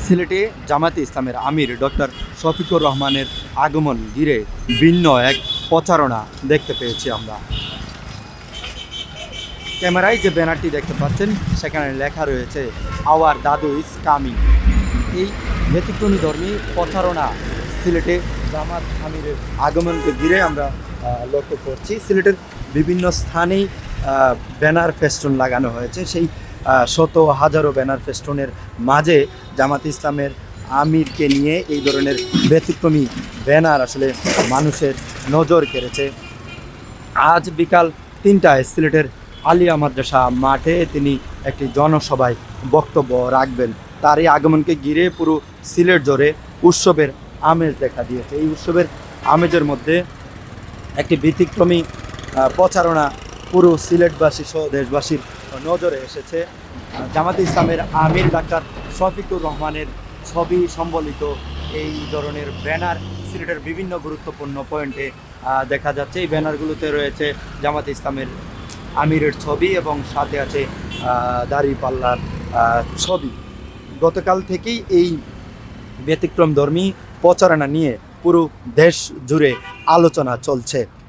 সিলেটে জামায়াতে ইসলামের আমির ডক্টর শফিকুর রহমানের আগমন ঘিরে ভিন্ন এক প্রচারণা দেখতে পেয়েছি আমরা। ক্যামেরায় যে ব্যানারটি দেখতে পাচ্ছেন সেখানে লেখা রয়েছে আওয়ার দাদু ইজ কামিং। এই ব্যতিক্রমী ধর্মী প্রচারণা সিলেটে জামাত আমিরের আগমনকে ঘিরে আমরা লক্ষ্য করছি। সিলেটের বিভিন্ন স্থানেই ব্যানার ফেস্টুন লাগানো হয়েছে। সেই শত হাজারো ব্যানার ফেস্টুনের মাঝে জামাত ইসলামের আমিরকে নিয়ে এই ধরনের ব্যতিক্রমী ব্যানার আসলে মানুষের নজর কেড়েছে। আজ বিকাল 3টায় সিলেটের আলিয়া মাদ্রাসা মাঠে তিনি একটি জনসভায় বক্তব্য রাখবেন। তার এই আগমনকে ঘিরে পুরো সিলেট জুড়ে উৎসবের আমেজ দেখা দিয়েছে। এই উৎসবের আমেজের মধ্যে একটি ব্যতিক্রমী প্রচারণা পুরো সিলেটবাসী সহ দেশবাসীর নজরে এসেছে। জামাতে ইসলামের আমির ডাক্তার শফিকুর রহমানের ছবি সম্বলিত এই ধরনের ব্যানার সিলেটের বিভিন্ন গুরুত্বপূর্ণ পয়েন্টে দেখা যাচ্ছে। এই ব্যানারগুলোতে রয়েছে জামাতে ইসলামের আমিরের ছবি এবং সাথে আছে দাঁড়িপাল্লার ছবি। গতকাল থেকেই এই ব্যতিক্রমধর্মী প্রচারণা নিয়ে পুরো দেশ জুড়ে আলোচনা চলছে।